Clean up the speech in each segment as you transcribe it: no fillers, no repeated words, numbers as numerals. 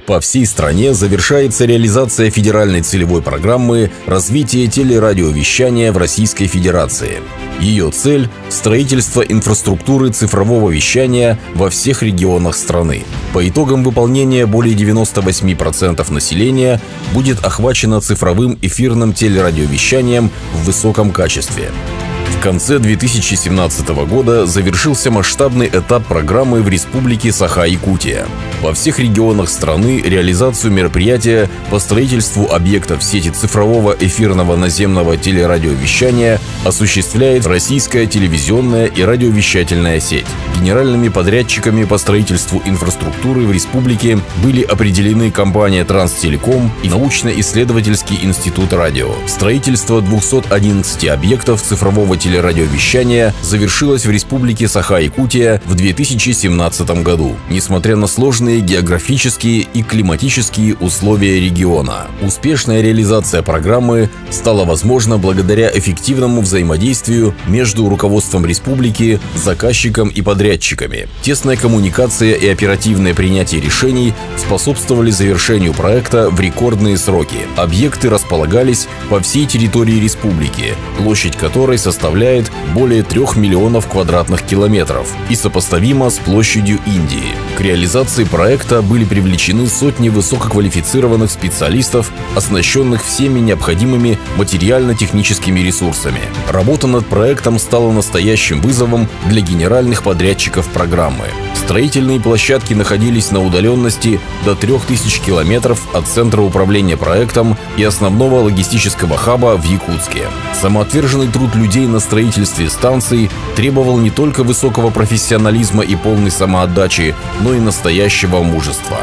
По всей стране завершается реализация федеральной целевой программы развития телерадиовещания в Российской Федерации. Ее цель – строительство инфраструктуры цифрового вещания во всех регионах страны. По итогам выполнения более 98% населения будет охвачено цифровым эфирным телерадиовещанием в высоком качестве. В конце 2017 года завершился масштабный этап программы в Республике Саха-Якутия. Во всех регионах страны реализацию мероприятия по строительству объектов сети цифрового эфирного наземного телерадиовещания осуществляет Российская телевизионная и радиовещательная сеть. Генеральными подрядчиками по строительству инфраструктуры в республике были определены компания «Транстелеком» и научно-исследовательский институт радио. Строительство 211 объектов цифрового телерадиовещания завершилось в Республике Саха-Якутия в 2017 году, несмотря на сложные географические и климатические условия региона. Успешная реализация программы стала возможна благодаря эффективному взаимодействию между руководством республики, заказчиком и подрядчиками. Тесная коммуникация и оперативное принятие решений способствовали завершению проекта в рекордные сроки. Объекты располагались по всей территории республики, площадь которой составляет более 3 миллионов квадратных километров и сопоставима с площадью Индии. К реализации проекта были привлечены сотни высококвалифицированных специалистов, оснащенных всеми необходимыми материально-техническими ресурсами. Работа над проектом стала настоящим вызовом для генеральных подрядчиков программы. Строительные площадки находились на удаленности до 3000 километров от центра управления проектом и основного логистического хаба в Якутске. Самоотверженный труд людей на строительстве станций требовал не только высокого профессионализма и полной самоотдачи, но и настоящего мужества.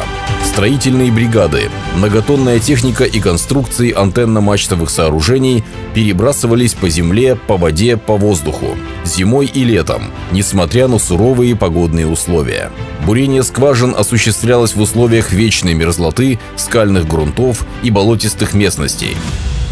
Строительные бригады, многотонная техника и конструкции антенно-мачтовых сооружений перебрасывались по земле, по воде, по воздуху, зимой и летом, несмотря на суровые погодные условия. Бурение скважин осуществлялось в условиях вечной мерзлоты, скальных грунтов и болотистых местностей.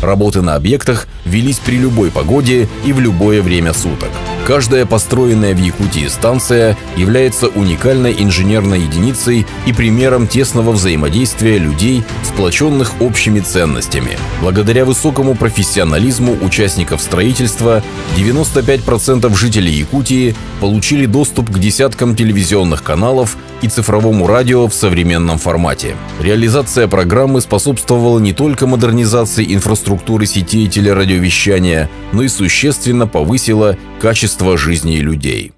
Работы на объектах велись при любой погоде и в любое время суток. Каждая построенная в Якутии станция является уникальной инженерной единицей и примером тесного взаимодействия людей, сплоченных общими ценностями. Благодаря высокому профессионализму участников строительства 95% жителей Якутии получили доступ к десяткам телевизионных каналов и цифровому радио в современном формате. Реализация программы способствовала не только модернизации инфраструктуры сетей телерадиовещания, но и существенно повысила качество жизни людей.